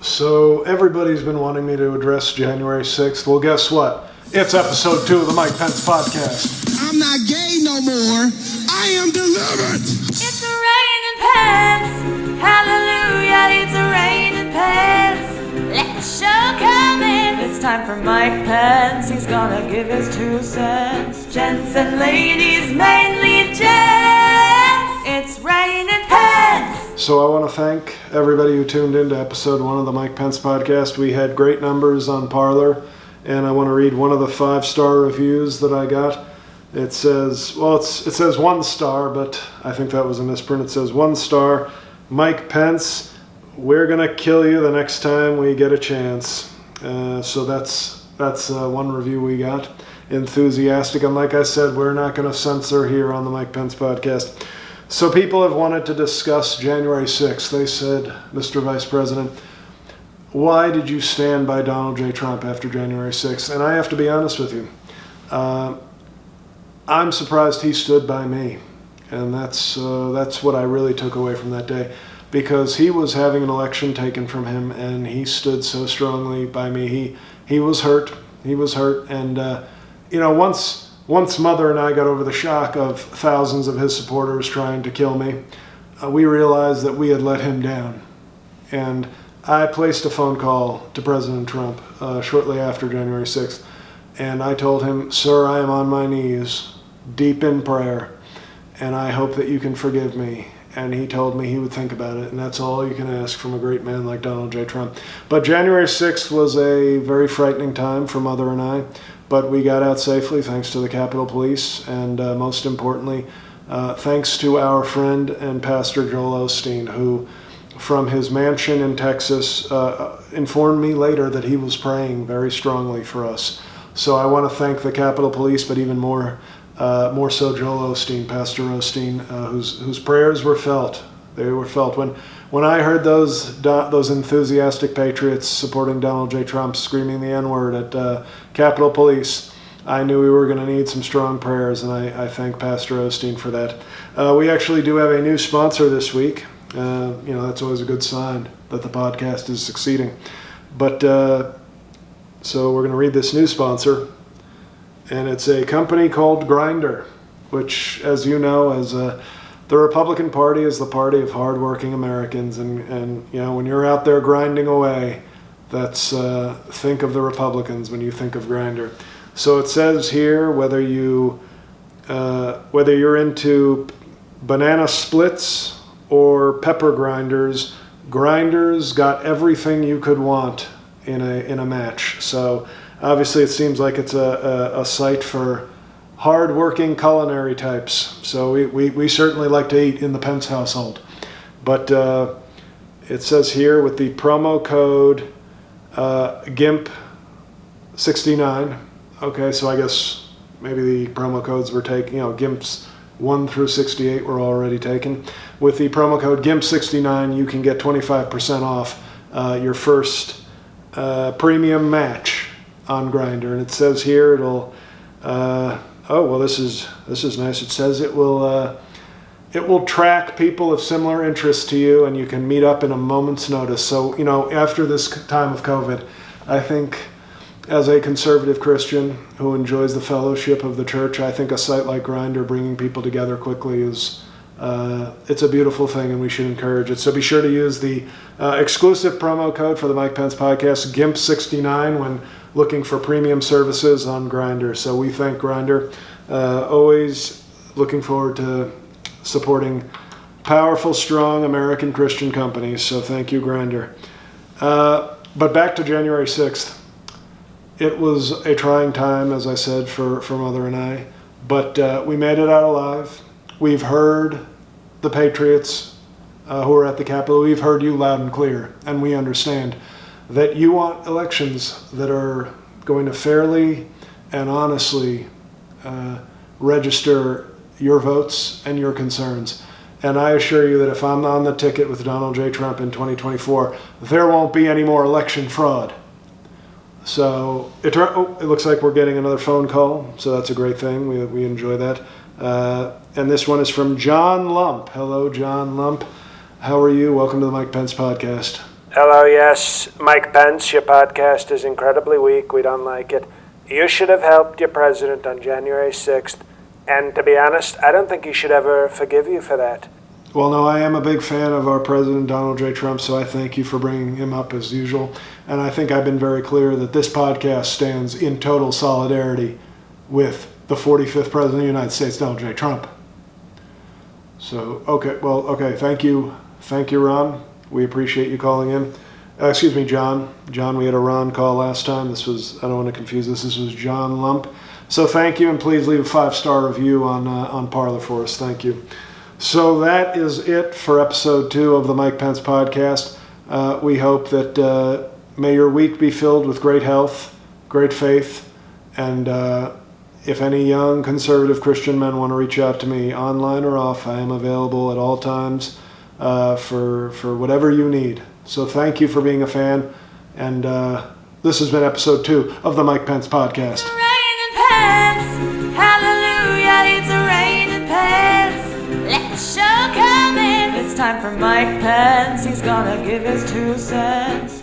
So everybody's been wanting me to address January 6th. Well, guess what? It's episode 2 of the Mike Pence podcast. I'm not gay no more. I am delivered. It's a raining pants. Hallelujah, it's a raining pants. Let the show come in. It's time for Mike Pence. He's gonna give his 2 cents. Gents and ladies, mainly gents. It's raining pants. So I want to thank everybody who tuned in to episode 1 of the Mike Pence podcast. We had great numbers on Parler, and I want to read one of the 5-star reviews that I got. It says, it says 1 star, but I think that was a misprint. It says 1 star, Mike Pence, we're going to kill you the next time we get a chance. So that's one review we got. Enthusiastic, and like I said, we're not going to censor here on the Mike Pence podcast. So people have wanted to discuss January 6th. They said, Mr. Vice President, why did you stand by Donald J. Trump after January 6th? And I have to be honest with you. I'm surprised he stood by me. And that's what I really took away from that day. Because he was having an election taken from him, and he stood so strongly by me. He was hurt. He was hurt. And, once Mother and I got over the shock of thousands of his supporters trying to kill me, we realized that we had let him down. And I placed a phone call to President Trump shortly after January 6th, and I told him, "Sir, I am on my knees, deep in prayer, and I hope that you can forgive me." And he told me he would think about it, and that's all you can ask from a great man like Donald J. Trump. But January 6th was a very frightening time for Mother and I, but we got out safely thanks to the Capitol Police, and most importantly, thanks to our friend and Pastor Joel Osteen, who from his mansion in Texas informed me later that he was praying very strongly for us. So I want to thank the Capitol Police, but even more so Joel Osteen, Pastor Osteen, whose prayers were felt. They were felt. When I heard those enthusiastic patriots supporting Donald J. Trump screaming the N-word at Capitol Police, I knew we were going to need some strong prayers, and I thank Pastor Osteen for that. We actually do have a new sponsor this week. That's always a good sign that the podcast is succeeding. But so we're going to read this new sponsor, and it's a company called Grindr, which, as you know, the Republican Party is the party of hardworking Americans, and when you're out there grinding away, that's think of the Republicans when you think of Grindr. So it says here whether you're into banana splits or pepper grinders, Grindr's got everything you could want in a match. So obviously it seems like it's a site for hard-working culinary types. So we certainly like to eat in the Pence household. But it says here with the promo code GIMP69. Okay, so I guess maybe the promo codes were taken, GIMPs 1 through 68 were already taken. With the promo code GIMP69, you can get 25% off your first premium match on Grindr. And it says here it'll this is nice. It says it will track people of similar interests to you, and you can meet up in a moment's notice. So, after this time of COVID, I think as a conservative Christian who enjoys the fellowship of the church, I think a site like Grindr bringing people together quickly is it's a beautiful thing, and we should encourage it. So be sure to use the exclusive promo code for the Mike Pence podcast, GIMP69, when looking for premium services on Grindr. So we thank Grindr. Always looking forward to supporting powerful, strong American Christian companies. So thank you, Grindr. But back to January 6th. It was a trying time, as I said, for Mother and I. But we made it out alive. We've heard the patriots who are at the Capitol. We've heard you loud and clear. And we understand that you want elections that are going to fairly and honestly register your votes and your concerns. And I assure you that if I'm on the ticket with Donald J. Trump in 2024, there won't be any more election fraud. So it looks like we're getting another phone call, so that's a great thing. We enjoy that. And this one is from John Lump. Hello, John Lump. How are you? Welcome to the Mike Pence podcast. Hello, yes. Mike Pence, your podcast is incredibly weak. We don't like it. You should have helped your president on January 6th. And to be honest, I don't think he should ever forgive you for that. Well, no, I am a big fan of our president, Donald J. Trump, so I thank you for bringing him up as usual. And I think I've been very clear that this podcast stands in total solidarity with the 45th president of the United States, Donald J. Trump. So, okay, thank you. Thank you, Ron. We appreciate you calling in. Excuse me, John. John, we had a Ron call last time. This was John Lump. So thank you, and please leave a 5-star review on Parler for us. Thank you. So that is it for episode 2 of the Mike Pence podcast. We hope that may your week be filled with great health, great faith, and if any young conservative Christian men want to reach out to me online or off, I am available at all times for whatever you need. So thank you for being a fan, and this has been episode 2 of the Mike Pence podcast. It's raining Pence, hallelujah, it's raining Pence. Let the show come in. It's time for Mike Pence. He's gonna give his 2 cents.